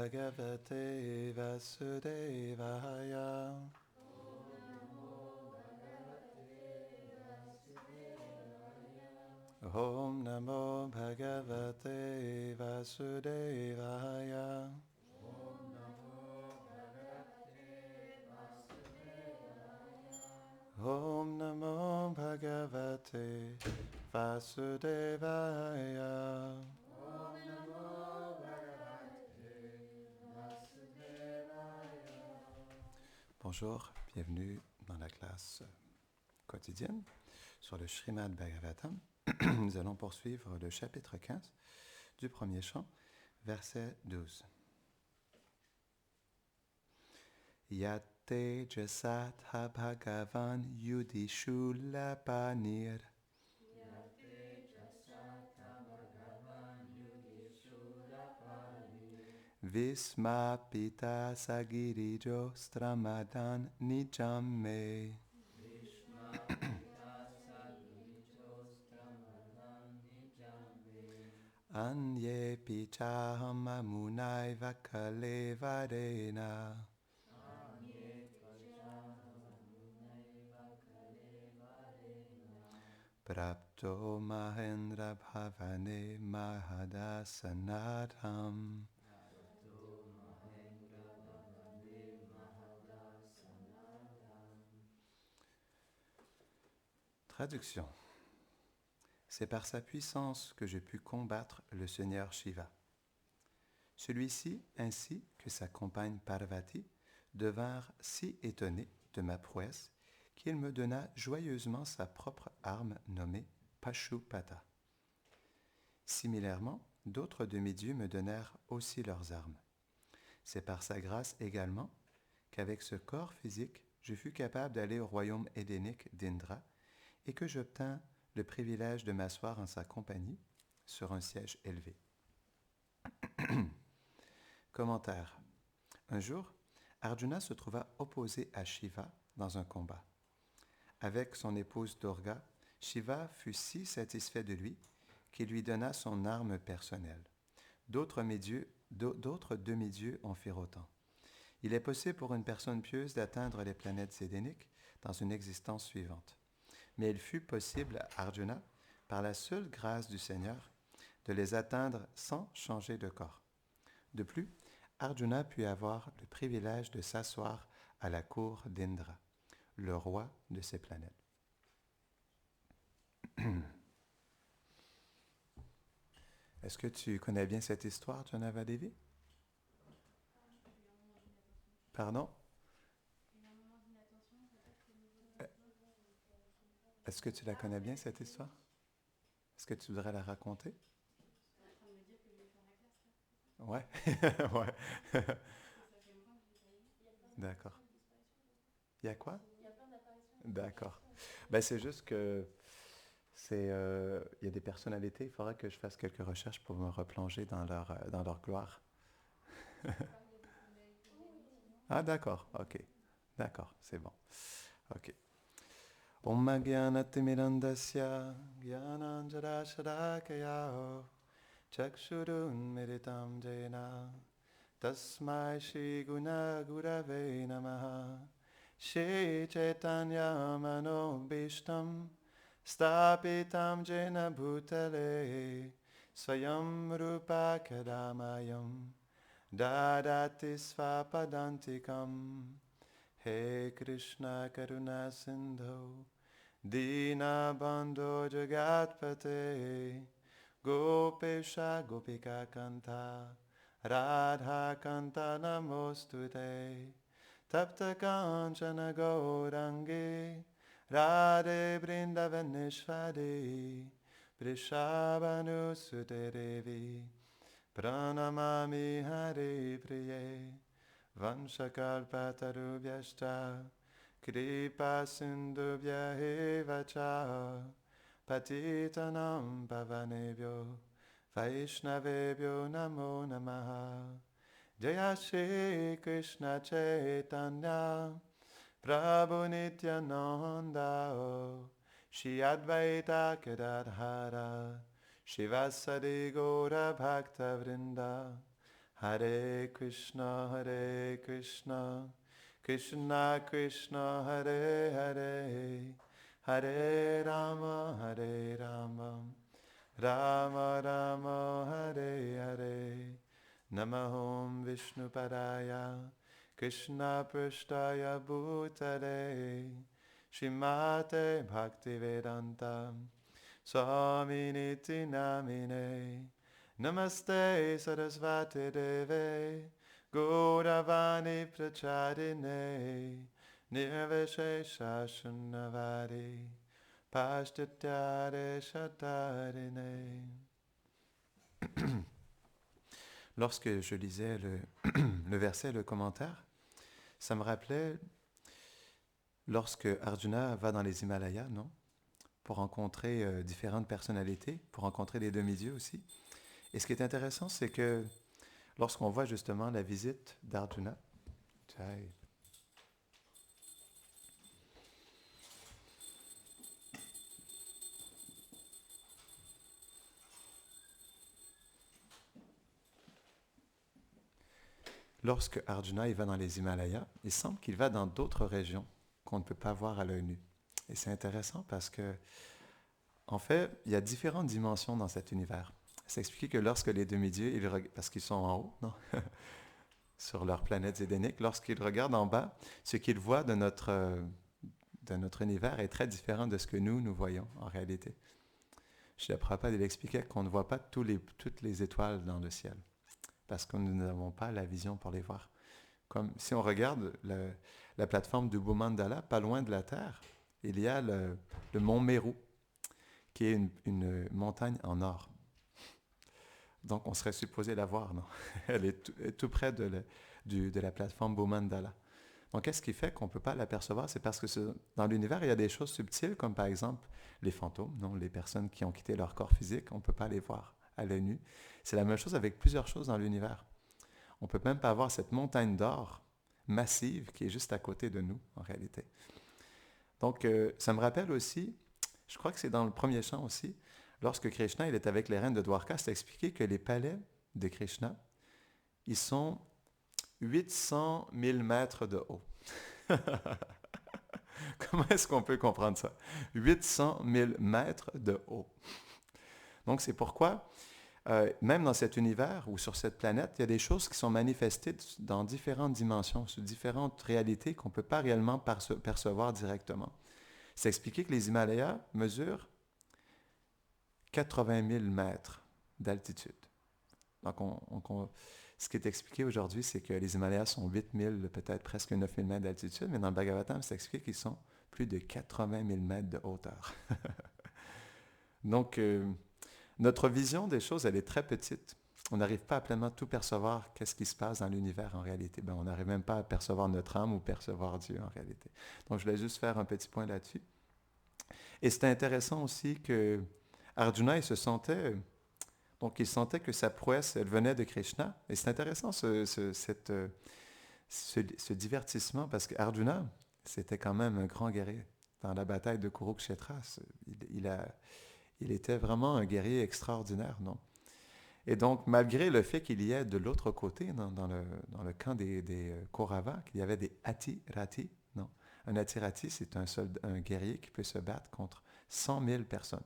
Bhagavate Vasudevaya. Om Namo Bhagavate Vasudevaya. Om Namo Bhagavate Vasudevaya. Bonjour, bienvenue dans la classe quotidienne sur le Srimad Bhagavatam. Nous allons poursuivre le chapitre 15 du premier chant, verset 12. Yate jasatha bhagavan yudhishulapanir Visma pita sagirijo stramadan nijam me. Anye pichaham amunai vakale varena. Prapto mahendra bhavane mahadasanadham. Traduction. C'est par sa puissance que j'ai pu combattre le Seigneur Shiva. Celui-ci, ainsi que sa compagne Parvati, devinrent si étonnés de ma prouesse qu'il me donna joyeusement sa propre arme nommée Pashupata. Similairement, d'autres demi-dieux me donnèrent aussi leurs armes. C'est par sa grâce également qu'avec ce corps physique, je fus capable d'aller au royaume édénique d'Indra et que j'obtins le privilège de m'asseoir en sa compagnie sur un siège élevé. Commentaire. Un jour, Arjuna se trouva opposé à Shiva dans un combat. Avec son épouse Durga, Shiva fut si satisfait de lui qu'il lui donna son arme personnelle. D'autres demi-dieux en firent autant. Il est possible pour une personne pieuse d'atteindre les planètes édéniques dans une existence suivante. Mais il fut possible à Arjuna, par la seule grâce du Seigneur, de les atteindre sans changer de corps. De plus, Arjuna put avoir le privilège de s'asseoir à la cour d'Indra, le roi de ces planètes. Est-ce que tu connais bien cette histoire, Janavadevi? Pardon? Est-ce que tu la connais bien, cette histoire? Est-ce que tu voudrais la raconter? Ouais, ouais. D'accord. Il y a quoi? D'accord. Ben, c'est juste que il y a des personnalités, il faudrait que je fasse quelques recherches pour me replonger dans leur gloire. Ah, d'accord, ok. D'accord, c'est bon. Ok. Om Gyanatimirandasya Gyananjara Shadakaya Chakshurun Miritam Jena Tasmai Shri Guna Gurave Namaha Shri Chaitanya Manobishtam Stapitam Jena Bhutale Swayam Rupa Kadamayam Dadati Svapadantikam He Krishna Karuna Sindhu Dina Bandho Jagatpate Gopesha Gopika Kanta Radha Kanta Namostute Tapta Kanchana Gaurangi Radhe Vrindavaneshwari Vrishabhanu Sute Devi Pranamami Hare Priye Vanshakalpatarubhyashta Kripa Sindhubhya eva cha Patitanam Pavanebhyo Vaishnavebhyo Namo Namaha Jaya Shri Krishna Chaitanya Prabhu Nityananda Shri Advaita Gadadhara Shivasadi Gaura Bhakta Vrinda Hare Krishna, Krishna Krishna, Hare Hare, Hare Rama, Rama Rama, Hare Hare. Namahom Vishnupadaya, Krishna Prasthaya Bhutale, Shrimate Bhaktivedanta Swaminiti Namine. Namaste Sarasvati Deve, Gauravani Prachadine, Nirvishesha Shunnavadi, Pashtatyare Shatarine. Lorsque je lisais le verset, le commentaire, ça me rappelait lorsque Arjuna va dans les Himalayas, non? Pour rencontrer différentes personnalités, pour rencontrer les demi-dieux aussi. Et ce qui est intéressant, c'est que lorsqu'on voit justement la visite d'Arjuna, lorsque Arjuna il va dans les Himalayas, il semble qu'il va dans d'autres régions qu'on ne peut pas voir à l'œil nu. Et c'est intéressant parce que, en fait, il y a différentes dimensions dans cet univers. C'est expliqué que lorsque les demi-dieux, parce qu'ils sont en haut, non? Sur leur planète zédénique, lorsqu'ils regardent en bas, ce qu'ils voient de notre univers est très différent de ce que nous voyons en réalité. Srila Prabhupada, il expliquait qu'on ne voit pas toutes les étoiles dans le ciel, parce que nous n'avons pas la vision pour les voir. Comme si on regarde la plateforme du Bhumandala, pas loin de la Terre, il y a le mont Meru, qui est une montagne en or. Donc, on serait supposé la voir, non? Elle est tout près de la plateforme Bhumandala. Donc, qu'est-ce qui fait qu'on ne peut pas l'apercevoir? C'est parce que dans l'univers, il y a des choses subtiles, comme par exemple les fantômes, non? Les personnes qui ont quitté leur corps physique, on ne peut pas les voir à l'œil nu. C'est la même chose avec plusieurs choses dans l'univers. On ne peut même pas voir cette montagne d'or massive qui est juste à côté de nous, en réalité. Donc, ça me rappelle aussi, je crois que c'est dans le premier chant aussi, lorsque Krishna il est avec les reines de Dwarka, c'est expliqué que les palais de Krishna, ils sont 800 000 mètres de haut. Comment est-ce qu'on peut comprendre ça? 800 000 mètres de haut. Donc c'est pourquoi, même dans cet univers ou sur cette planète, il y a des choses qui sont manifestées dans différentes dimensions, sur différentes réalités qu'on ne peut pas réellement percevoir directement. C'est expliqué que les Himalayas mesurent 80 000 mètres d'altitude. Donc, ce qui est expliqué aujourd'hui, c'est que les Himalayas sont 8 000, peut-être presque 9 000 mètres d'altitude, mais dans le Bhagavatam, c'est expliqué qu'ils sont plus de 80 000 mètres de hauteur. Donc, notre vision des choses, elle est très petite. On n'arrive pas à pleinement tout percevoir qu'est-ce qui se passe dans l'univers en réalité. On n'arrive même pas à percevoir notre âme ou percevoir Dieu en réalité. Donc, je voulais juste faire un petit point là-dessus. Et c'est intéressant aussi que Arjuna, il sentait que sa prouesse, elle venait de Krishna. Et c'est intéressant ce divertissement, parce qu'Arjuna, c'était quand même un grand guerrier. Dans la bataille de Kurukshetra, il était vraiment un guerrier extraordinaire, non? Et donc, malgré le fait qu'il y ait de l'autre côté, dans le camp des Kauravas, qu'il y avait des Atirati, non? Un Atirati, c'est un guerrier qui peut se battre contre 100 000 personnes.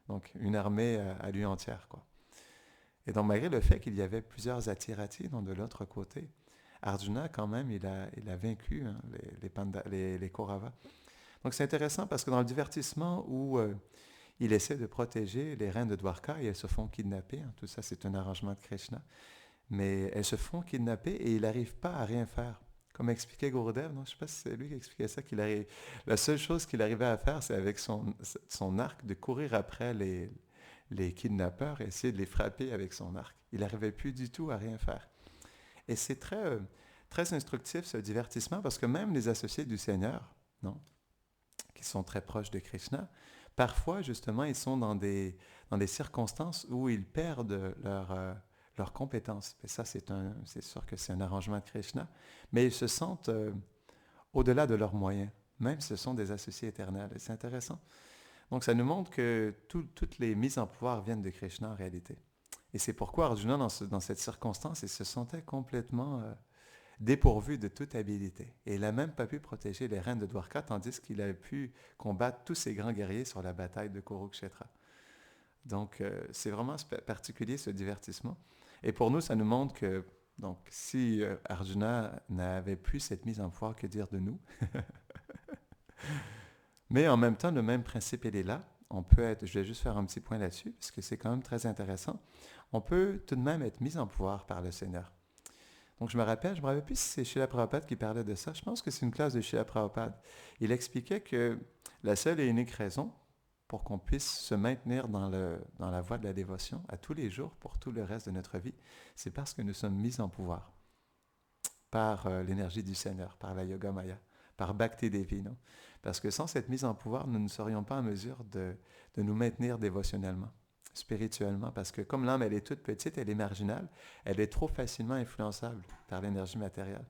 Donc, une armée à lui entière, quoi. Et donc, malgré le fait qu'il y avait plusieurs Atirati de l'autre côté, Arjuna, quand même, il a vaincu les Kauravas. Donc, c'est intéressant parce que dans le divertissement où il essaie de protéger les reines de Dwarka et elles se font kidnapper, tout ça, c'est un arrangement de Krishna, mais elles se font kidnapper et il n'arrive pas à rien faire. Comme expliquait Gurudev, non, je ne sais pas si c'est lui qui expliquait ça, la seule chose qu'il arrivait à faire, c'est avec son arc de courir après les kidnappeurs et essayer de les frapper avec son arc. Il n'arrivait plus du tout à rien faire. Et c'est très, très instructif ce divertissement parce que même les associés du Seigneur, non, qui sont très proches de Krishna, parfois justement ils sont dans des circonstances où ils perdent leurs compétences. Et ça, c'est sûr que c'est un arrangement de Krishna, mais ils se sentent au-delà de leurs moyens, même si ce sont des associés éternels. Et c'est intéressant. Donc ça nous montre que toutes les mises en pouvoir viennent de Krishna en réalité. Et c'est pourquoi Arjuna, dans cette circonstance, il se sentait complètement dépourvu de toute habilité. Et il n'a même pas pu protéger les reines de Dwarka, tandis qu'il avait pu combattre tous ces grands guerriers sur la bataille de Kurukshetra. Donc, c'est vraiment particulier ce divertissement. Et pour nous, ça nous montre que, donc, si Arjuna n'avait plus cette mise en pouvoir, que dire de nous? Mais en même temps, le même principe, il est là. On peut être, je vais juste faire un petit point là-dessus, parce que c'est quand même très intéressant. On peut tout de même être mis en pouvoir par le Seigneur. Donc je me rappelle plus si c'est Srila Prabhupada qui parlait de ça. Je pense que c'est une classe de Srila Prabhupada. Il expliquait que la seule et unique raison pour qu'on puisse se maintenir dans la voie de la dévotion à tous les jours pour tout le reste de notre vie, c'est parce que nous sommes mis en pouvoir par l'énergie du Seigneur, par la Yoga Maya, par Bhakti Devi. Non? Parce que sans cette mise en pouvoir, nous ne serions pas en mesure de nous maintenir dévotionnellement, spirituellement, parce que comme l'âme, elle est toute petite, elle est marginale, elle est trop facilement influençable par l'énergie matérielle.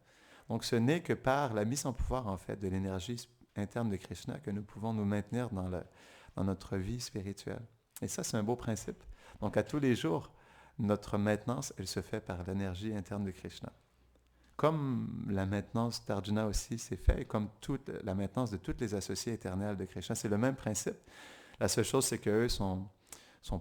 Donc ce n'est que par la mise en pouvoir, en fait, de l'énergie interne de Krishna que nous pouvons nous maintenir dans notre vie spirituelle. Et ça, c'est un beau principe. Donc à tous les jours, notre maintenance, elle se fait par l'énergie interne de Krishna. Comme la maintenance d'Arjuna aussi s'est faite, et comme toute la maintenance de toutes les associés éternels de Krishna, c'est le même principe. La seule chose, c'est qu'eux sont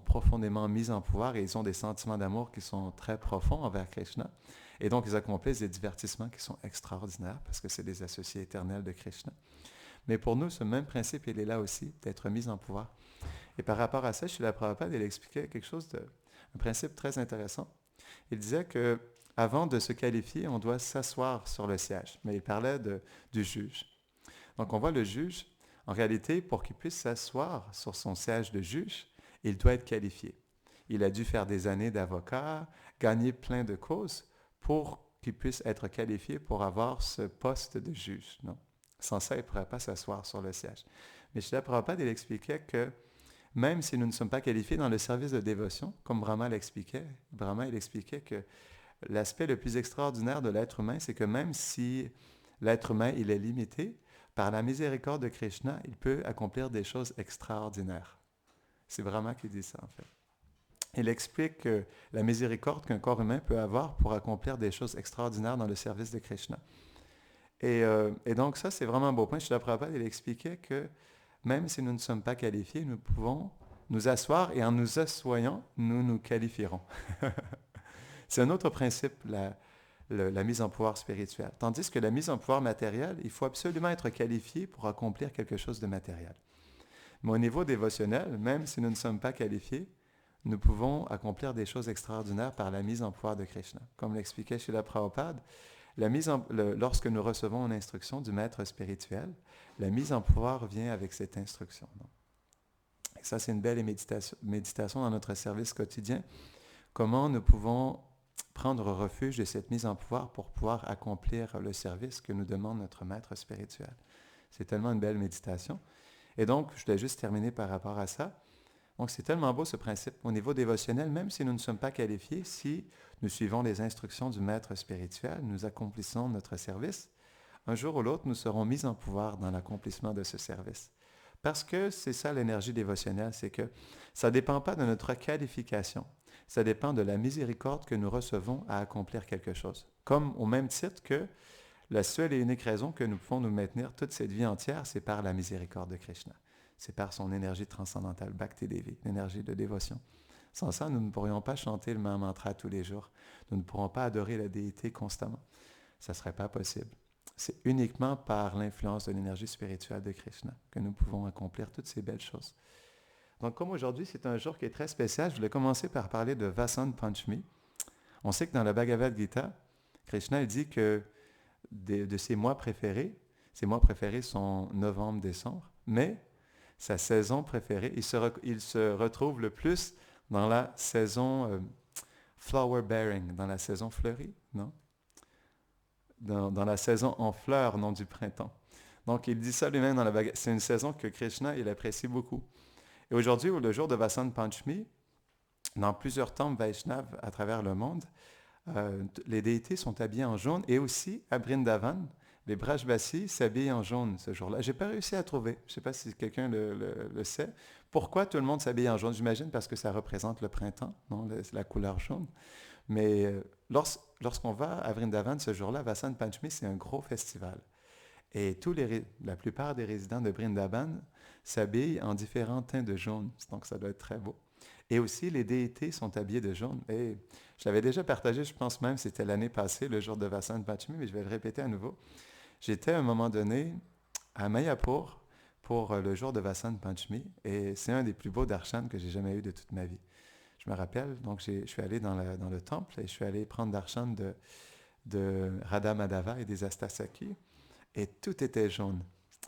profondément mis en pouvoir et ils ont des sentiments d'amour qui sont très profonds envers Krishna. Et donc, ils accomplissent des divertissements qui sont extraordinaires parce que c'est des associés éternels de Krishna. Mais pour nous, ce même principe, il est là aussi, d'être mis en pouvoir. Et par rapport à ça, Srila Prabhupada, il expliquait un principe très intéressant. Il disait que avant de se qualifier, on doit s'asseoir sur le siège. Mais il parlait du juge. Donc, on voit le juge, en réalité, pour qu'il puisse s'asseoir sur son siège de juge, il doit être qualifié. Il a dû faire des années d'avocat, gagner plein de causes pour qu'il puisse être qualifié pour avoir ce poste de juge. Non? Sans ça, il ne pourrait pas s'asseoir sur le siège. Mais Srila Prabhupada, il expliquait que même si nous ne sommes pas qualifiés dans le service de dévotion, comme Brahma l'expliquait, il expliquait que l'aspect le plus extraordinaire de l'être humain, c'est que même si l'être humain, il est limité, par la miséricorde de Krishna, il peut accomplir des choses extraordinaires. C'est Brahma qui dit ça, en fait. Il explique la miséricorde qu'un corps humain peut avoir pour accomplir des choses extraordinaires dans le service de Krishna. Et donc ça, c'est vraiment un beau point. Srila Prabhupada, il expliquait que même si nous ne sommes pas qualifiés, nous pouvons nous asseoir et en nous assoyant, nous nous qualifierons. C'est un autre principe, la mise en pouvoir spirituelle. Tandis que la mise en pouvoir matérielle, il faut absolument être qualifié pour accomplir quelque chose de matériel. Mais au niveau dévotionnel, même si nous ne sommes pas qualifiés, nous pouvons accomplir des choses extraordinaires par la mise en pouvoir de Krishna. Comme l'expliquait Srila Prabhupada, lorsque nous recevons une instruction du maître spirituel, la mise en pouvoir vient avec cette instruction. Et ça, c'est une belle méditation dans notre service quotidien. Comment nous pouvons prendre refuge de cette mise en pouvoir pour pouvoir accomplir le service que nous demande notre maître spirituel. C'est tellement une belle méditation. Et donc, je voulais juste terminer par rapport à ça. Donc, c'est tellement beau ce principe. Au niveau dévotionnel, même si nous ne sommes pas qualifiés, si nous suivons les instructions du maître spirituel, nous accomplissons notre service, un jour ou l'autre, nous serons mis en pouvoir dans l'accomplissement de ce service. Parce que c'est ça l'énergie dévotionnelle, c'est que ça ne dépend pas de notre qualification. Ça dépend de la miséricorde que nous recevons à accomplir quelque chose. Comme au même titre que la seule et unique raison que nous pouvons nous maintenir toute cette vie entière, c'est par la miséricorde de Krishna. C'est par son énergie transcendantale, Bhakti Devi, l'énergie de dévotion. Sans ça, nous ne pourrions pas chanter le même mantra tous les jours. Nous ne pourrons pas adorer la déité constamment. Ça ne serait pas possible. C'est uniquement par l'influence de l'énergie spirituelle de Krishna que nous pouvons accomplir toutes ces belles choses. Donc, comme aujourd'hui, c'est un jour qui est très spécial, je voulais commencer par parler de Vasant Panchami. On sait que dans la Bhagavad Gita, Krishna il dit que de ses mois préférés sont novembre, décembre, mais sa saison préférée, il se retrouve le plus dans la saison flower bearing, dans la saison fleurie, non? Dans la saison en fleurs, non du printemps. Donc, il dit ça lui-même dans la Bhagavad Gita. C'est une saison que Krishna, il apprécie beaucoup. Et aujourd'hui, le jour de Vasant Panchami, dans plusieurs temples Vaishnav à travers le monde, les déités sont habillées en jaune et aussi à Vrindavan, Les Brajbasis s'habillent en jaune ce jour-là. Je n'ai pas réussi à trouver. Je ne sais pas si quelqu'un le sait. Pourquoi tout le monde s'habille en jaune? J'imagine parce que ça représente le printemps, non? La couleur jaune. Mais lorsqu'on va à Vrindavan ce jour-là, Vasant Panchami, c'est un gros festival. Et la plupart des résidents de Vrindavan s'habillent en différents teints de jaune. Donc ça doit être très beau. Et aussi, les déités sont habillés de jaune. Et je l'avais déjà partagé, je pense même, c'était l'année passée, le jour de Vasant Panchami, mais je vais le répéter à nouveau. J'étais à un moment donné à Mayapur pour le jour de Vasant Panchami et c'est un des plus beaux darshan que j'ai jamais eu de toute ma vie. Je me rappelle, donc je suis allé dans le temple et je suis allé prendre darshan de Radha Madhava et des Astasaki et tout était jaune.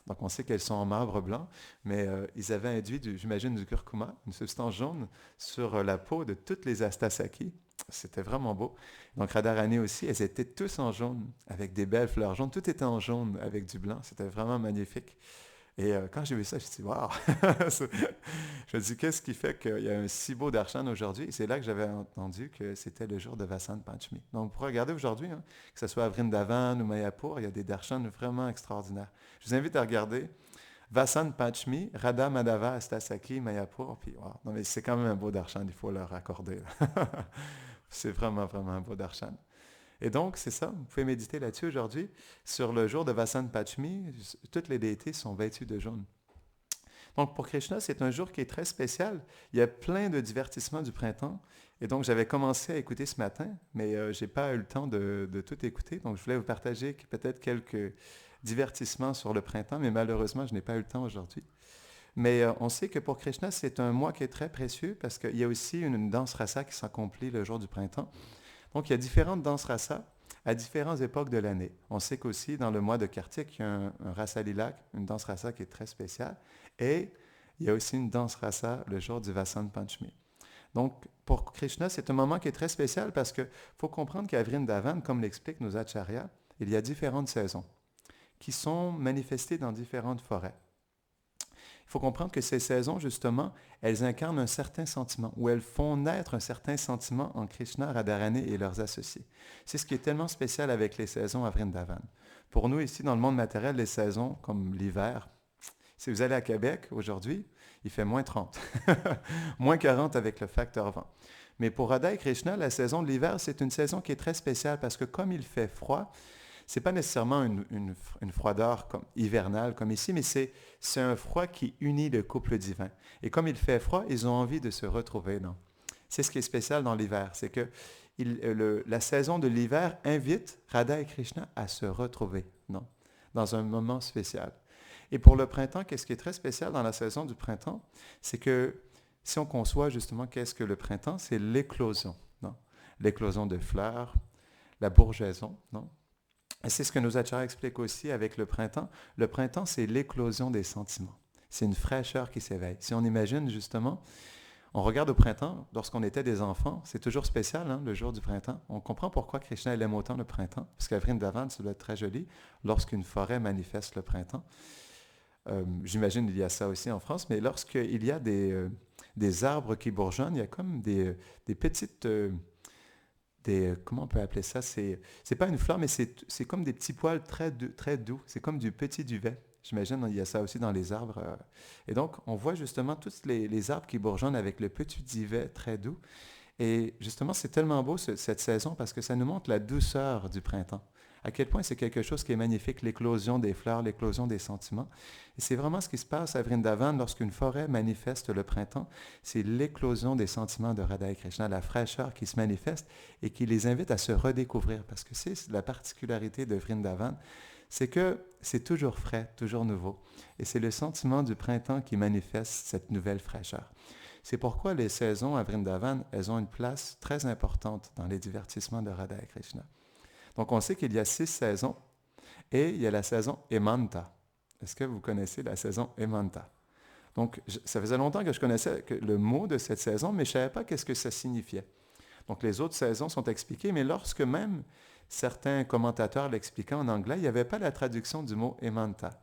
Donc on sait qu'elles sont en marbre blanc, mais ils avaient induit, j'imagine, du curcuma, une substance jaune, sur la peau de toutes les Astasaki. C'était vraiment beau. Donc Radharani aussi, elles étaient tous en jaune, avec des belles fleurs jaunes. Tout était en jaune avec du blanc. C'était vraiment magnifique. Et quand j'ai vu ça, je me suis dit, waouh! Je me dis, qu'est-ce qui fait qu'il y a un si beau darshan aujourd'hui? Et c'est là que j'avais entendu que c'était le jour de Vasant Panchami. Donc, vous pourrez regarder aujourd'hui, hein, que ce soit à Vrindavan ou Mayapur, il y a des darshans vraiment extraordinaires. Je vous invite à regarder Vasant Panchami, Radha Madhava, Astasaki, Mayapur. Puis, wow. Non, mais c'est quand même un beau darshan, il faut leur accorder. C'est vraiment, vraiment un beau darshan. Et donc, c'est ça, vous pouvez méditer là-dessus aujourd'hui. Sur le jour de Vasant Panchami, toutes les déités sont vêtues de jaune. Donc, pour Krishna, c'est un jour qui est très spécial. Il y a plein de divertissements du printemps. Et donc, j'avais commencé à écouter ce matin, mais je n'ai pas eu le temps de tout écouter. Donc, je voulais vous partager peut-être quelques divertissements sur le printemps, mais malheureusement, je n'ai pas eu le temps aujourd'hui. Mais on sait que pour Krishna, c'est un mois qui est très précieux parce qu'il y a aussi une danse rasa qui s'accomplit le jour du printemps. Donc, il y a différentes danses rasa à différentes époques de l'année. On sait qu'aussi, dans le mois de Kartik, il y a un rasa lila, une danse rasa qui est très spéciale. Et il y a aussi une danse rasa le jour du Vasant Panchami. Donc, pour Krishna, c'est un moment qui est très spécial parce qu'il faut comprendre qu'à Vrindavan, comme l'expliquent nos acharyas, il y a différentes saisons qui sont manifestées dans différentes forêts. Il faut comprendre que ces saisons, justement, elles incarnent un certain sentiment, ou elles font naître un certain sentiment en Krishna, Radharani et leurs associés. C'est ce qui est tellement spécial avec les saisons à Vrindavan. Pour nous, ici, dans le monde matériel, les saisons, comme l'hiver, si vous allez à Québec aujourd'hui, il fait moins 30, moins 40 avec le facteur vent. Mais pour Radha et Krishna, la saison de l'hiver, c'est une saison qui est très spéciale parce que comme il fait froid, c'est pas nécessairement une froideur comme hivernale comme ici, mais c'est un froid qui unit le couple divin. Et comme il fait froid, ils ont envie de se retrouver. Non? C'est ce qui est spécial dans l'hiver, c'est que la saison de l'hiver invite Radha et Krishna à se retrouver, non? Dans un moment spécial. Et pour le printemps, qu'est-ce qui est très spécial dans la saison du printemps, c'est que si on conçoit justement qu'est-ce que le printemps, c'est l'éclosion, non? L'éclosion de fleurs, la bourgeaison, non? Et c'est ce que nos acharyas expliquent aussi avec le printemps. Le printemps, c'est l'éclosion des sentiments. C'est une fraîcheur qui s'éveille. Si on imagine justement, on regarde au printemps, lorsqu'on était des enfants, c'est toujours spécial, hein, le jour du printemps. On comprend pourquoi Krishna aime autant le printemps, parce qu'à Vrindavan, ça doit être très joli, lorsqu'une forêt manifeste le printemps. J'imagine qu'il y a ça aussi en France, mais lorsqu'il y a des arbres qui bourgeonnent, il y a comme des petites... comment on peut appeler ça? C'est pas une fleur, mais c'est comme des petits poils très doux. C'est comme du petit duvet. J'imagine il y a ça aussi dans les arbres. Et donc, on voit justement tous les arbres qui bourgeonnent avec le petit duvet très doux. Et justement, c'est tellement beau cette saison parce que ça nous montre la douceur du printemps. À quel point c'est quelque chose qui est magnifique, l'éclosion des fleurs, l'éclosion des sentiments. Et c'est vraiment ce qui se passe à Vrindavan lorsqu'une forêt manifeste le printemps. C'est l'éclosion des sentiments de Radha et Krishna, la fraîcheur qui se manifeste et qui les invite à se redécouvrir. Parce que c'est la particularité de Vrindavan, c'est que c'est toujours frais, toujours nouveau. Et c'est le sentiment du printemps qui manifeste cette nouvelle fraîcheur. C'est pourquoi les saisons à Vrindavan, elles ont une place très importante dans les divertissements de Radha et Krishna. Donc, on sait qu'il y a 6 saisons et il y a la saison Hemanta. Est-ce que vous connaissez la saison Hemanta? Donc, ça faisait longtemps que je connaissais le mot de cette saison, mais je ne savais pas qu'est-ce que ça signifiait. Donc, les autres saisons sont expliquées, mais lorsque même certains commentateurs l'expliquaient en anglais, il n'y avait pas la traduction du mot Hemanta.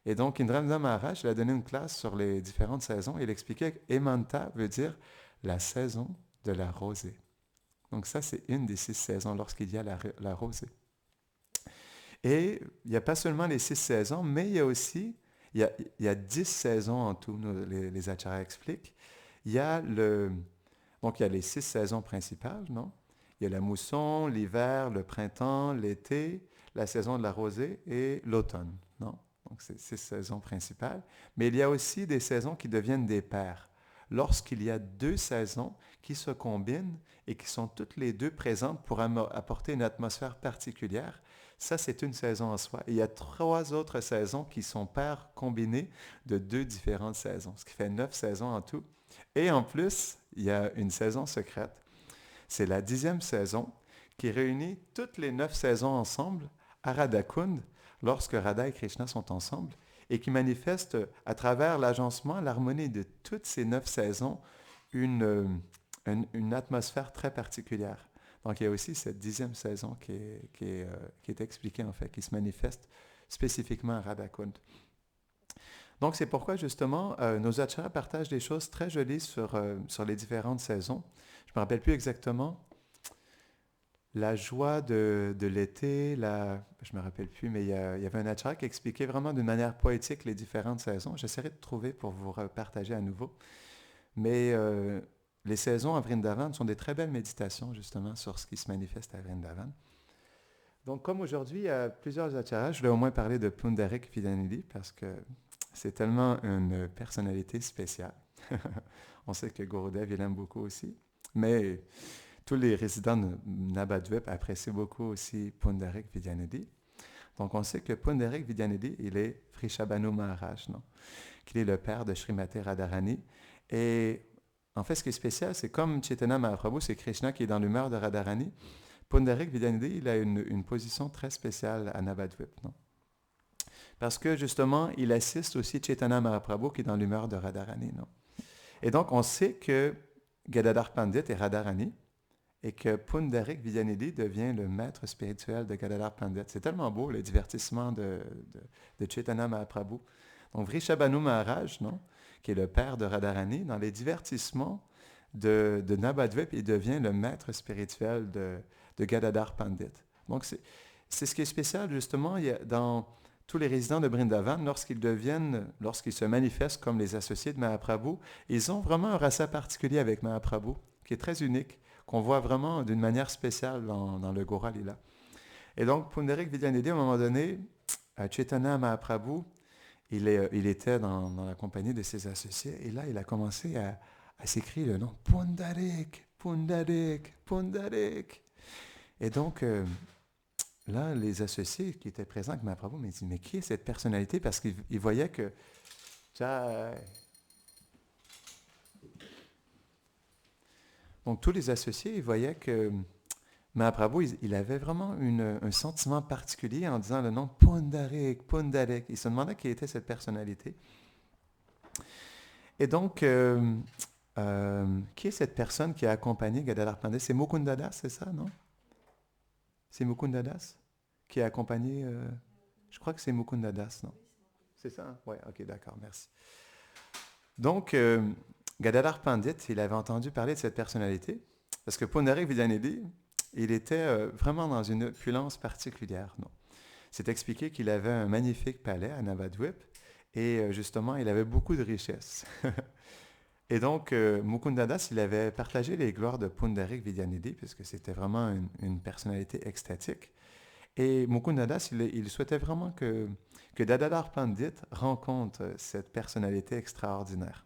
Et donc, Indrananda Maharaj, il a donné une classe sur les différentes saisons et il expliquait que Hemanta veut dire la saison de la rosée. Donc ça, c'est une des 6 saisons lorsqu'il y a la rosée. Et il n'y a pas seulement les 6 saisons, mais il y a aussi, il y a 10 saisons en tout, les acharyas expliquent. Il y a donc il y a les 6 saisons principales, non? Il y a la mousson, l'hiver, le printemps, l'été, la saison de la rosée et l'automne, non? Donc c'est 6 saisons principales. Mais il y a aussi des saisons qui deviennent des paires. Lorsqu'il y a 2 saisons qui se combinent et qui sont toutes les deux présentes pour apporter une atmosphère particulière, ça, c'est une saison en soi. Et il y a 3 autres saisons qui sont paires combinées de 2 différentes saisons, ce qui fait 9 saisons en tout. Et en plus, il y a une saison secrète. C'est la 10e saison qui réunit toutes les 9 saisons ensemble à Radhakund, lorsque Radha et Krishna sont ensemble, et qui manifeste à travers l'agencement, l'harmonie de toutes ces 9 saisons, une atmosphère très particulière. Donc il y a aussi cette 10e saison qui est expliquée en fait, qui se manifeste spécifiquement à Radhakund. Donc c'est pourquoi justement nos acharyas partagent des choses très jolies sur les différentes saisons. Je ne me rappelle plus exactement la joie de l'été, je ne me rappelle plus, mais il y avait un acharya qui expliquait vraiment d'une manière poétique les différentes saisons. J'essaierai de trouver pour vous partager à nouveau. Mais les saisons à Vrindavan sont des très belles méditations justement sur ce qui se manifeste à Vrindavan. Donc comme aujourd'hui il y a plusieurs acharyas, je voulais au moins parler de Pundarik Vidyanithi parce que c'est tellement une personnalité spéciale. On sait que Gurudev, il aime beaucoup aussi. Mais tous les résidents de Nabadvip apprécient beaucoup aussi Pundarik Vidyanithi. Donc on sait que Pundarik Vidyanithi, il est Vrishabhanu Maharaj, non? Qu'il est le père de Srimati Radharani. Et en fait, ce qui est spécial, c'est comme Chaitanya Mahaprabhu, c'est Krishna qui est dans l'humeur de Radharani. Pundarik Vidyanithi, il a une position très spéciale à Nabadvip, non? Parce que justement, il assiste aussi Chaitanya Mahaprabhu qui est dans l'humeur de Radharani, non? Et donc, on sait que Gadadhar Pandit est Radharani et que Pundarik Vidyanithi devient le maître spirituel de Gadadhar Pandit. C'est tellement beau, le divertissement de Chaitanya Mahaprabhu. Donc, Vrishabhanu Maharaj, non, qui est le père de Radharani, dans les divertissements de Nabadvip, il devient le maître spirituel de Gadadhar Pandit. Donc, c'est ce qui est spécial, justement, dans tous les résidents de Vrindavan, lorsqu'ils se manifestent comme les associés de Mahaprabhu, ils ont vraiment un rasa particulier avec Mahaprabhu, qui est très unique, qu'on voit vraiment d'une manière spéciale dans le Gaura Lila. Et donc, Pundarik Vidyanithi, à un moment donné, Chaitanya Mahaprabhu, il était dans la compagnie de ses associés, et là, il a commencé à s'écrire le nom Pundarik, Pundarik, Pundarik. Et donc, là, les associés qui étaient présents avec Mahaprabhu m'ont dit, mais qui est cette personnalité? Parce qu'ils voyaient que... Donc, tous les associés, ils voyaient que Mahaprabhu, il avait vraiment un sentiment particulier en disant le nom Pundarik, Pundarik. Ils se demandaient qui était cette personnalité. Et donc, qui est cette personne qui a accompagné Gadadhar Pandit? C'est Mukundadas, c'est ça, non? C'est Mukundadas qui a accompagné... je crois que c'est Mukundadas, non? C'est ça? Hein? Oui, ok, d'accord, merci. Donc, Gadadhar Pandit, il avait entendu parler de cette personnalité, parce que Pundarik Vidyanithi, il était vraiment dans une opulence particulière, non? C'est expliqué qu'il avait un magnifique palais à Navadvip, et justement, il avait beaucoup de richesses. Et donc, Mukundadas, il avait partagé les gloires de Pundarik Vidyanithi, puisque c'était vraiment une personnalité extatique. Et Mukundadas, il souhaitait vraiment que Gadadhar Pandit rencontre cette personnalité extraordinaire.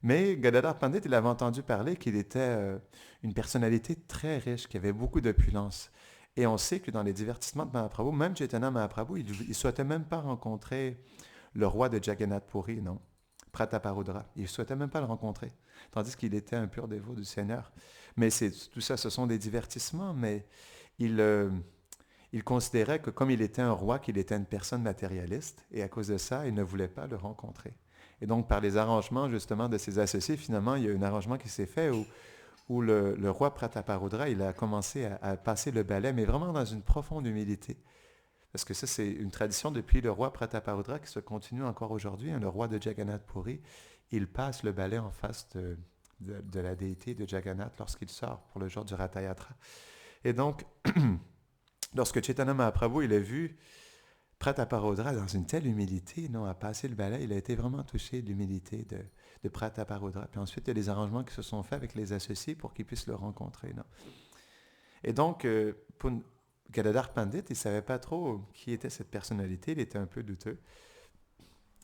Mais Gadadhar Pandit, il avait entendu parler qu'il était une personnalité très riche, qui avait beaucoup d'opulence. Et on sait que dans les divertissements de Mahaprabhu, même Chaitanya Mahaprabhu, il ne souhaitait même pas rencontrer le roi de Jagannath Puri, non? Prataparudra. Il ne souhaitait même pas le rencontrer, tandis qu'il était un pur dévot du Seigneur. Mais tout ça, ce sont des divertissements, mais il considérait que comme il était un roi, qu'il était une personne matérialiste, et à cause de ça, il ne voulait pas le rencontrer. Et donc, par les arrangements, justement, de ses associés, finalement, il y a un arrangement qui s'est fait où le roi Prataparudra, il a commencé à passer le balai, mais vraiment dans une profonde humilité. Parce que ça, c'est une tradition depuis le roi Prataparudra qui se continue encore aujourd'hui. Hein, le roi de Jagannath Puri, il passe le balai en face de la déité de Jagannath lorsqu'il sort pour le jour du Ratha Yatra. Et donc, lorsque Chaitanya Mahaprabhu, il a vu Prataparodra dans une telle humilité, non, à passer le balai, il a été vraiment touché de l'humilité de Prataparodra. Puis ensuite, il y a des arrangements qui se sont faits avec les associés pour qu'ils puissent le rencontrer. Non? Et donc, Gadadhar Pandit, il ne savait pas trop qui était cette personnalité, il était un peu douteux.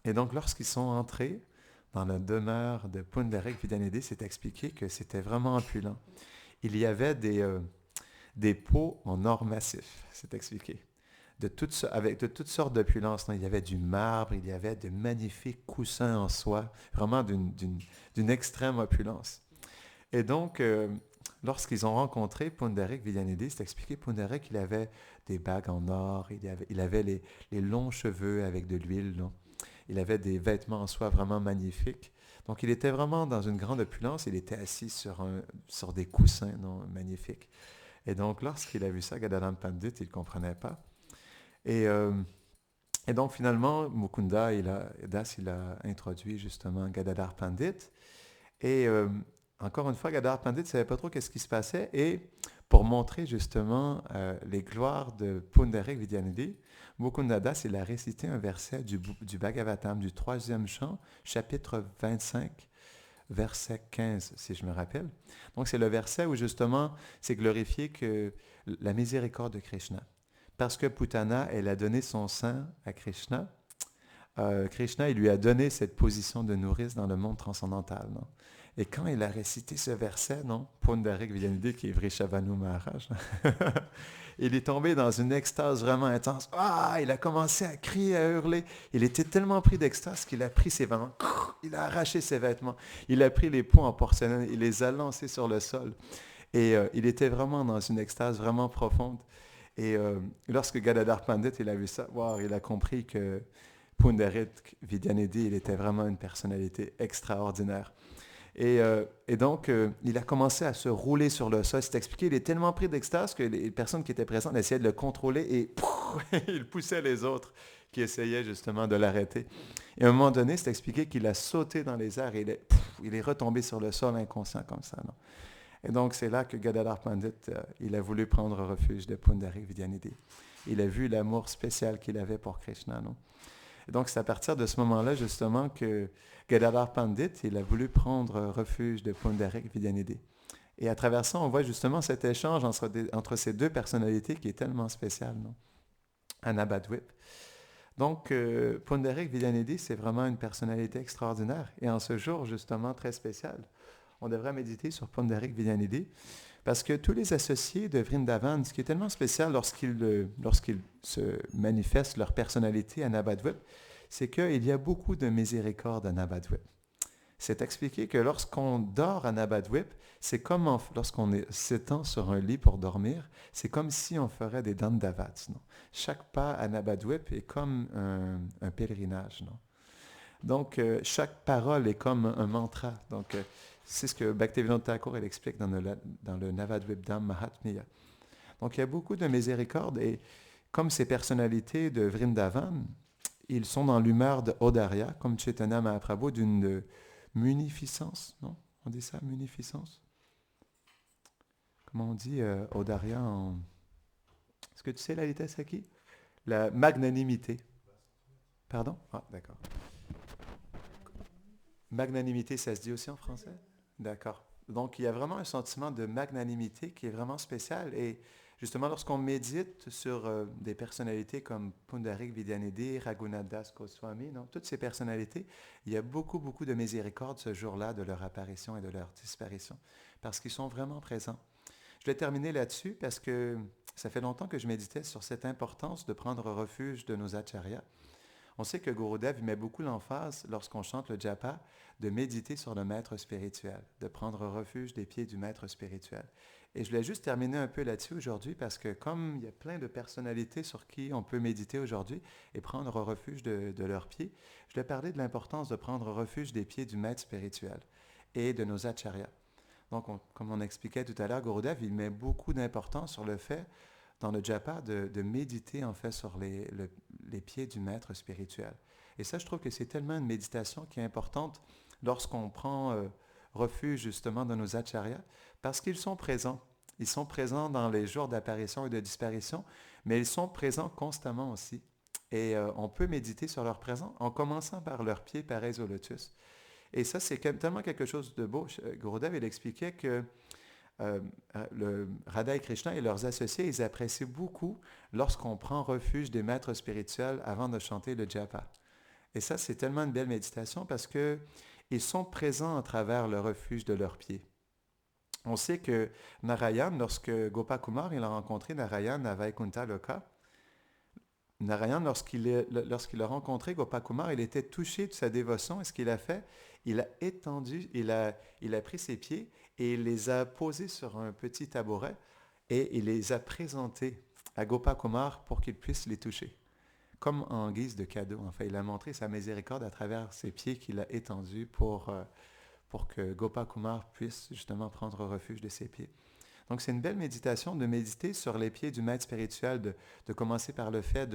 Et donc, lorsqu'ils sont entrés dans la demeure de Pundarik Vidyanithi, c'est expliqué que c'était vraiment opulent. Il y avait des pots en or massif, c'est expliqué. Avec de toutes sortes d'opulences. Il y avait du marbre, il y avait de magnifiques coussins en soie, vraiment d'une extrême opulence. Et donc, lorsqu'ils ont rencontré Pundarik Vidyanithi, c'est expliqué, Pundarik, il avait des bagues en or, il avait les longs cheveux avec de l'huile, non? Il avait des vêtements en soie vraiment magnifiques. Donc, il était vraiment dans une grande opulence. Il était assis sur des coussins non, magnifiques. Et donc, lorsqu'il a vu ça, Gadadhar Pandit, il ne comprenait pas. Et, et donc, finalement, Mukunda, Das, il a introduit justement Gadadhar Pandit. Et encore une fois, Gadadhar Pandit ne savait pas trop qu'est-ce qui se passait. Et pour montrer justement les gloires de Pundarik Vidyanithi, Mukunda Das, il a récité un verset du Bhagavatam, du 3e chant, chapitre 25, verset 15, si je me rappelle. Donc, c'est le verset où justement, c'est glorifié que la miséricorde de Krishna. Parce que Putana, elle a donné son sein à Krishna. Krishna, il lui a donné cette position de nourrice dans le monde transcendantal. Non? Et quand il a récité ce verset, non, Pundarik Vidyanithi, qui est Vrishabhanu Maharaj, il est tombé dans une extase vraiment intense. Ah, il a commencé à crier, à hurler. Il était tellement pris d'extase qu'il a pris ses vêtements. Il a arraché ses vêtements. Il a pris les pots en porcelaine. Il les a lancés sur le sol. Et il était vraiment dans une extase vraiment profonde. Et lorsque Gadadhar Pandit, il a vu ça, wow, il a compris que Pundarik Vidyanithi, il était vraiment une personnalité extraordinaire. Et donc, il a commencé à se rouler sur le sol. C'est expliqué, il est tellement pris d'extase que les personnes qui étaient présentes essayaient de le contrôler et il poussait les autres qui essayaient justement de l'arrêter. Et à un moment donné, c'est expliqué qu'il a sauté dans les airs et il est retombé sur le sol inconscient comme ça. Non? Et donc, c'est là que Gadadhar Pandit, il a voulu prendre refuge de Pundarik Vidyanithi. Il a vu l'amour spécial qu'il avait pour Krishna. Non? Et donc, c'est à partir de ce moment-là, justement, que Gadadhar Pandit, il a voulu prendre refuge de Pundarik Vidyanithi. Et à travers ça, on voit justement cet échange entre ces deux personnalités qui est tellement spécial, non? À Navadvip. Donc, Pundarik Vidyanithi, c'est vraiment une personnalité extraordinaire. Et en ce jour, justement, très spécial, on devrait méditer sur Pundarik Vidyanithi, parce que tous les associés de Vrindavan, ce qui est tellement spécial lorsqu'ils se manifestent leur personnalité à Navadvip, c'est qu'il y a beaucoup de miséricorde à Navadvip. C'est expliqué que lorsqu'on dort à Navadvip, c'est comme lorsqu'on s'étend sur un lit pour dormir, c'est comme si on ferait des dandavats. Non? Chaque pas à Navadvip est comme un pèlerinage. Non? Donc, chaque parole est comme un mantra. Donc, c'est ce que Bhaktivinoda Thakur explique dans le Navadvipdham Mahatmya. Donc, il y a beaucoup de miséricorde et comme ces personnalités de Vrindavan, ils sont dans l'humeur de Audarya, comme Chaitanya Mahaprabhu, d'une munificence, non? On dit ça, munificence? Comment on dit Audarya en... Est-ce que tu sais la vitesse à qui? La magnanimité. Pardon? Ah, d'accord. Magnanimité, ça se dit aussi en français? D'accord. Donc, il y a vraiment un sentiment de magnanimité qui est vraiment spécial. Et justement, lorsqu'on médite sur des personnalités comme Pundarik Vidyanithi, Raghunath Das Goswami, non, toutes ces personnalités, il y a beaucoup, beaucoup de miséricorde ce jour-là de leur apparition et de leur disparition, parce qu'ils sont vraiment présents. Je vais terminer là-dessus parce que ça fait longtemps que je méditais sur cette importance de prendre refuge de nos acharyas. On sait que Gurudev met beaucoup l'emphase, lorsqu'on chante le japa, de méditer sur le maître spirituel, de prendre refuge des pieds du maître spirituel. Et je voulais juste terminer un peu là-dessus aujourd'hui parce que comme il y a plein de personnalités sur qui on peut méditer aujourd'hui et prendre refuge de leurs pieds, je voulais parler de l'importance de prendre refuge des pieds du maître spirituel et de nos acharyas. Donc, comme on expliquait tout à l'heure, Gurudev, il met beaucoup d'importance sur le fait dans le japa, de méditer en fait sur les pieds du maître spirituel. Et ça, je trouve que c'est tellement une méditation qui est importante lorsqu'on prend refuge justement de nos acharyas, parce qu'ils sont présents. Ils sont présents dans les jours d'apparition et de disparition, mais ils sont présents constamment aussi. Et on peut méditer sur leur présence en commençant par leurs pieds pareils au lotus. Et ça, c'est tellement quelque chose de beau. Gurudev, il expliquait que le Radha et Krishna et leurs associés, ils apprécient beaucoup lorsqu'on prend refuge des maîtres spirituels avant de chanter le japa. Et ça, c'est tellement une belle méditation parce que ils sont présents à travers le refuge de leurs pieds. On sait que Narayan, lorsque Gopakumar il a rencontré Narayan à Vaikuntha Loka, Narayan, lorsqu'il a rencontré Gopakumar, il était touché de sa dévotion. Et ce qu'il a fait, il a étendu, il a pris ses pieds et il les a posés sur un petit tabouret et il les a présentés à Gopakumar pour qu'il puisse les toucher. Comme en guise de cadeau. Enfin, il a montré sa miséricorde à travers ses pieds qu'il a étendus pour que Gopakumar puisse justement prendre refuge de ses pieds. Donc, c'est une belle méditation de méditer sur les pieds du maître spirituel, de commencer par le fait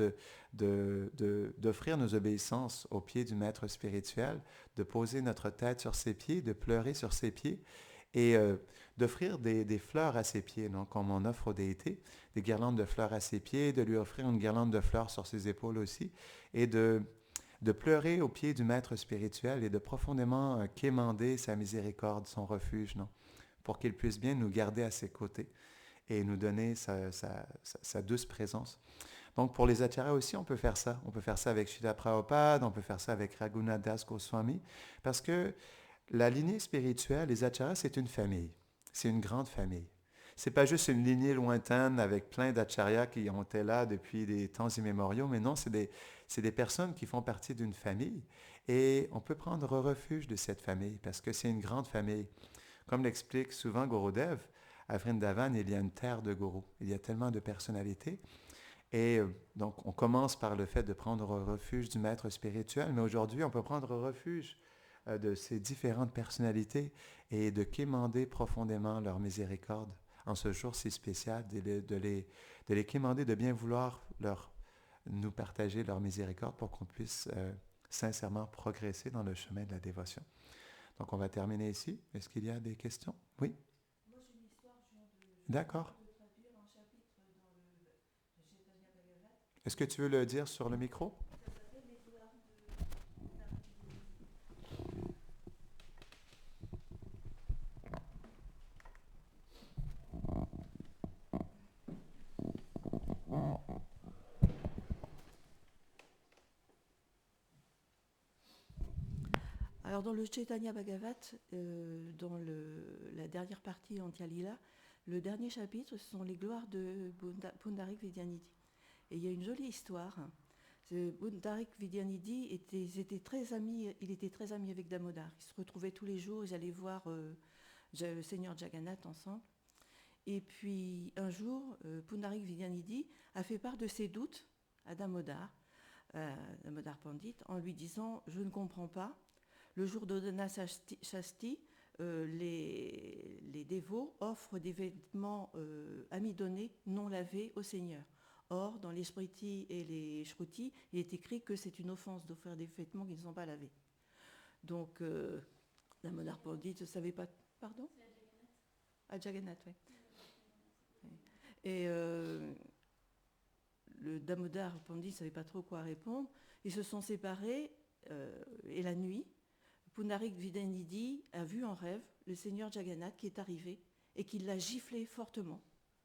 d'offrir nos obéissances aux pieds du maître spirituel, de poser notre tête sur ses pieds, de pleurer sur ses pieds et d'offrir des fleurs à ses pieds, donc, comme on offre aux déités, des guirlandes de fleurs à ses pieds, de lui offrir une guirlande de fleurs sur ses épaules aussi, et de pleurer aux pieds du maître spirituel et de profondément quémander sa miséricorde, son refuge, non? Pour qu'il puisse bien nous garder à ses côtés et nous donner sa douce présence. Donc, pour les acharyas aussi, on peut faire ça. On peut faire ça avec Srila Prabhupada, on peut faire ça avec Raghunath Das Goswami, parce que la lignée spirituelle, les acharyas, c'est une famille. C'est une grande famille. C'est pas juste une lignée lointaine avec plein d'acharyas qui ont été là depuis des temps immémoriaux, mais non, c'est des personnes qui font partie d'une famille. Et on peut prendre refuge de cette famille, parce que c'est une grande famille. Comme l'explique souvent Gurudev, à Vrindavan, il y a une terre de gourous. Il y a tellement de personnalités. Et donc, on commence par le fait de prendre refuge du maître spirituel, mais aujourd'hui, on peut prendre refuge de ces différentes personnalités et de quémander profondément leur miséricorde en ce jour si spécial, de les quémander, de bien vouloir nous partager leur miséricorde pour qu'on puisse sincèrement progresser dans le chemin de la dévotion. Donc, on va terminer ici. Est-ce qu'il y a des questions? Oui? Moi, j'ai une histoire, d'accord. De traduire un chapitre dans le Chaitanya Bhagavat. Est-ce que tu veux le dire sur le micro? Ça s'appelle les gloires Alors dans le Chaitanya Bhagavat, dans la dernière partie Antya-lila, le dernier chapitre, ce sont les gloires de Pundarik Vidyanidhi. Et il y a une jolie histoire. Pundarik Vidyanidhi était très ami avec Damodar. Ils se retrouvaient tous les jours, ils allaient voir le Seigneur Jagannath ensemble. Et puis un jour, Pundarik Vidyanidhi a fait part de ses doutes à Damodar Pandit, en lui disant « Je ne comprends pas. Le jour d'Odana Shasti, les dévots offrent des vêtements amidonnés, non lavés au Seigneur. Or, dans les Smriti et les Shruti, il est écrit que c'est une offense d'offrir des vêtements qui ne sont pas lavés. » Donc, Damodar Pandit ne savait pas... Pardon ? À Jagannath, oui. Et le Damodar Pandit ne savait pas trop quoi répondre. Ils se sont séparés et la nuit, Pundarik Vidyanidhi a vu en rêve le Seigneur Jagannath qui est arrivé et qui l'a giflé fortement,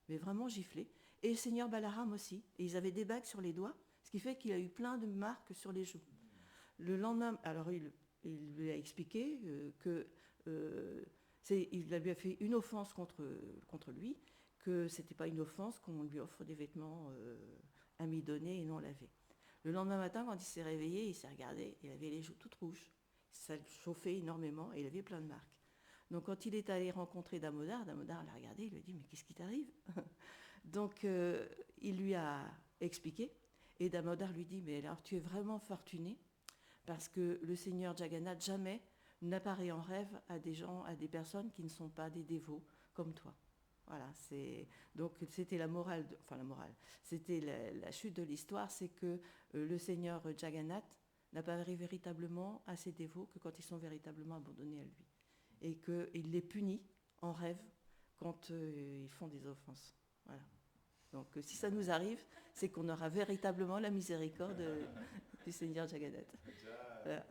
mais vraiment giflé. Et le Seigneur Balaram aussi. Et ils avaient des bagues sur les doigts, ce qui fait qu'il a eu plein de marques sur les joues. Le lendemain, alors il lui a expliqué il lui a fait une offense contre lui, que ce n'était pas une offense qu'on lui offre des vêtements amidonnés et non lavés. Le lendemain matin, quand il s'est réveillé, il s'est regardé, il avait les joues toutes rouges. Ça le chauffait énormément et il avait plein de marques. Donc quand il est allé rencontrer Damodar l'a regardé, il lui a dit « Mais qu'est-ce qui t'arrive ?» Donc il lui a expliqué et Damodar lui dit « Mais alors tu es vraiment fortuné parce que le Seigneur Jagannath jamais n'apparaît en rêve à des personnes qui ne sont pas des dévots comme toi. » Voilà, donc c'était la morale, c'était la chute de l'histoire, c'est que le Seigneur Jagannath n'apparaît véritablement à ses dévots que quand ils sont véritablement abandonnés à lui. Et qu'il les punit en rêve quand ils font des offenses. Voilà. Donc si ça nous arrive, c'est qu'on aura véritablement la miséricorde du Seigneur Jagannath. Voilà.